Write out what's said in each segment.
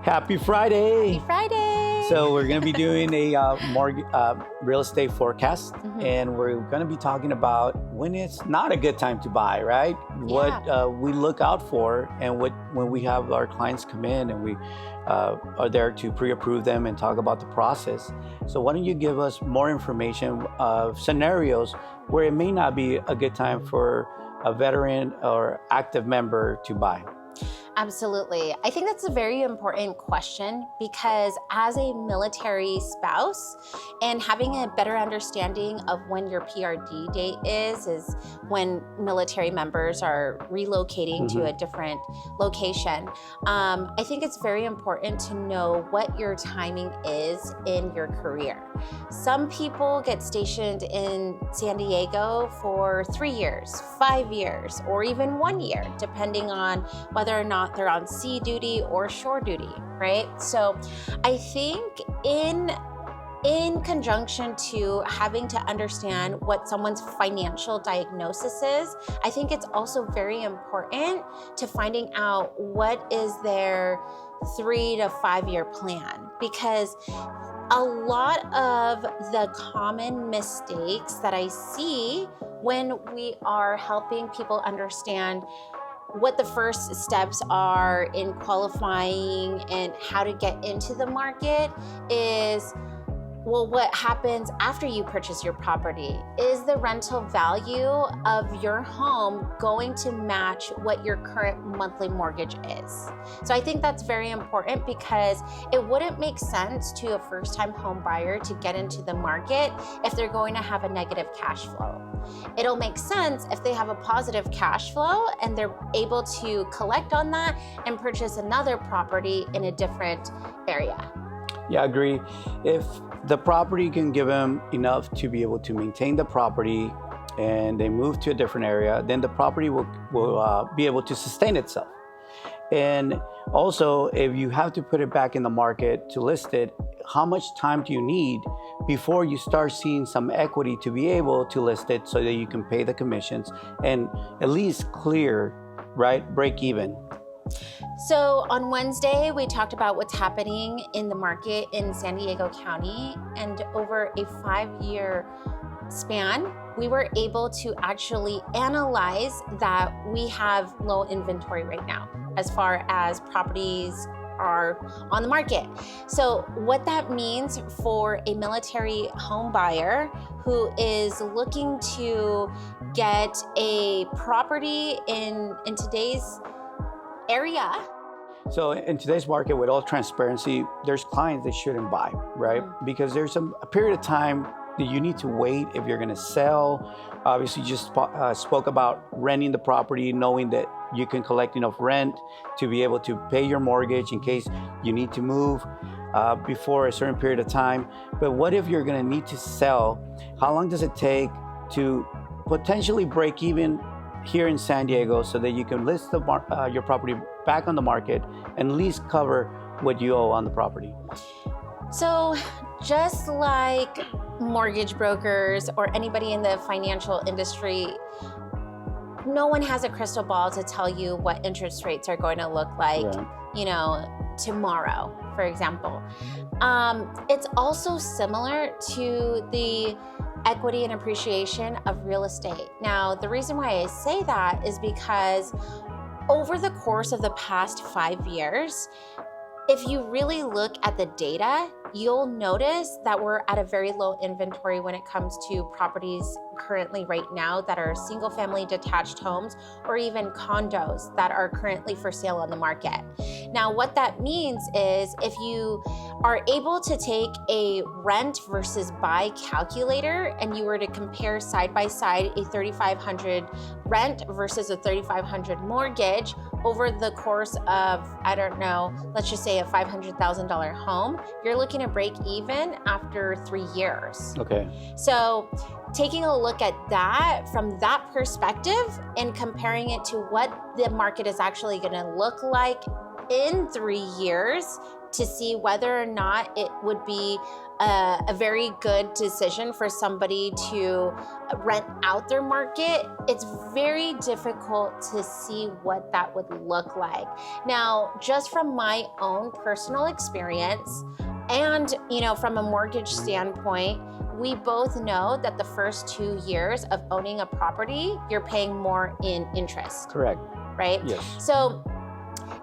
Happy Friday. Happy Friday. So we're going to be doing a real estate forecast, and we're going to be talking about when it's not a good time to buy, right? Yeah. What we look out for, and when we have our clients come in and we are there to pre-approve them and talk about the process. So why don't you give us more information of scenarios where it may not be a good time for a veteran or active member to buy? Absolutely. I think that's a very important question because as a military spouse and having a better understanding of when your PRD date is when military members are relocating to a different location. I think it's very important to know what your timing is in your career. Some people get stationed in San Diego for 3 years, 5 years, or even 1 year, depending on whether or not they're on sea duty or shore duty, right? So I think in conjunction to having to understand what someone's financial diagnosis is, I think it's also very important to finding out what is their 3 to 5 year plan, because a lot of the common mistakes that I see when we are helping people understand what the first steps are in qualifying and how to get into the market is, well, what happens after you purchase your property? Is the rental value of your home going to match what your current monthly mortgage is? So I think that's very important because it wouldn't make sense to a first-time home buyer to get into the market if they're going to have a negative cash flow. It'll make sense if they have a positive cash flow and they're able to collect on that and purchase another property in a different area. Yeah, I agree. If the property can give them enough to be able to maintain the property and they move to a different area, then the property will be able to sustain itself. And also, if you have to put it back in the market to list it, how much time do you need before you start seeing some equity to be able to list it so that you can pay the commissions and at least clear, right, break even? So on Wednesday, we talked about what's happening in the market in San Diego County, and over a 5-year span, we were able to actually analyze that we have low inventory right now as far as properties are on the market. So what that means for a military home buyer who is looking to get a property in today's area. So in today's market, with all transparency, there's clients that shouldn't buy, right? Because there's a period of time that you need to wait if you're going to sell. Obviously, you just spoke about renting the property, knowing that you can collect enough rent to be able to pay your mortgage in case you need to move before a certain period of time. But what if you're going to need to sell? How long does it take to potentially break even here in San Diego so that you can list your property back on the market and at least cover what you owe on the property? So just like mortgage brokers or anybody in the financial industry, no one has a crystal ball to tell you what interest rates are going to look like, tomorrow, for example. It's also similar to the equity and appreciation of real estate. Now, the reason why I say that is because over the course of the past 5 years, if you really look at the data, you'll notice that we're at a very low inventory when it comes to properties currently right now that are single family detached homes or even condos that are currently for sale on the market. Now, what that means is if you are able to take a rent versus buy calculator and you were to compare side by side a $3,500 rent versus a $3,500 mortgage over the course of, let's just say a $500,000 home, you're looking to break even after 3 years. Okay. So taking a look at that from that perspective and comparing it to what the market is actually going to look like in 3 years to see whether or not it would be a very good decision for somebody to rent out their market, it's very difficult to see what that would look like. Now, just from my own personal experience and, from a mortgage standpoint, we both know that the first 2 years of owning a property, you're paying more in interest. Correct. Right? Yes. So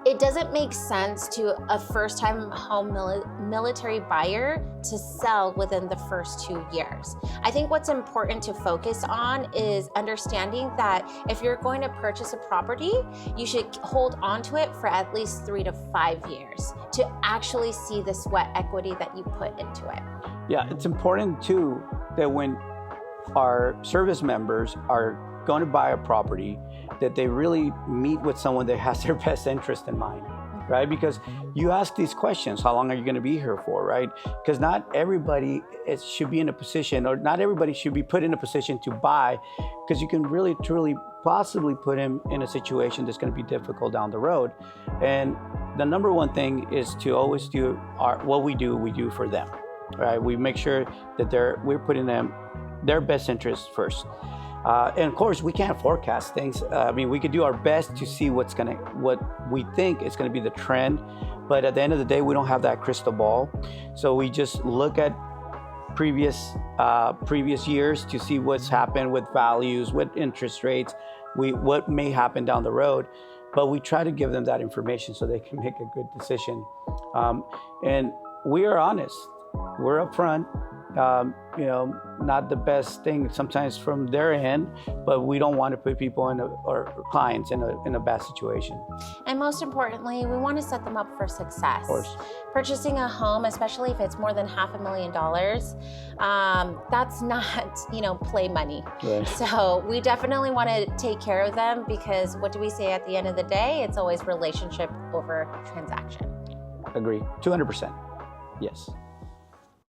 it doesn't make sense to a first-time home military buyer to sell within the first 2 years. I think what's important to focus on is understanding that if you're going to purchase a property, you should hold on to it for at least 3 to 5 years to actually see the sweat equity that you put into it. Yeah, it's important too that when our service members are going to buy a property, that they really meet with someone that has their best interest in mind, right? Because you ask these questions, how long are you going to be here for, right? Because not everybody should be in a position, or not everybody should be put in a position to buy, because you can really, truly, possibly put him in a situation that's going to be difficult down the road. And the number one thing is to always do what we do for them, right? We make sure that we're putting their best interest first. And of course, we can't forecast things. We could do our best to see what we think is going to be the trend, but at the end of the day, we don't have that crystal ball. So we just look at previous years to see what's happened with values, with interest rates, what may happen down the road. But we try to give them that information so they can make a good decision. And we are honest. We're upfront. Not the best thing sometimes from their end, but we don't want to put people or clients in a bad situation. And most importantly, we want to set them up for success. Of course. Purchasing a home, especially if it's more than $500,000, that's not, play money. Right. So we definitely want to take care of them, because what do we say at the end of the day? It's always relationship over transaction. Agree, 200%. Yes.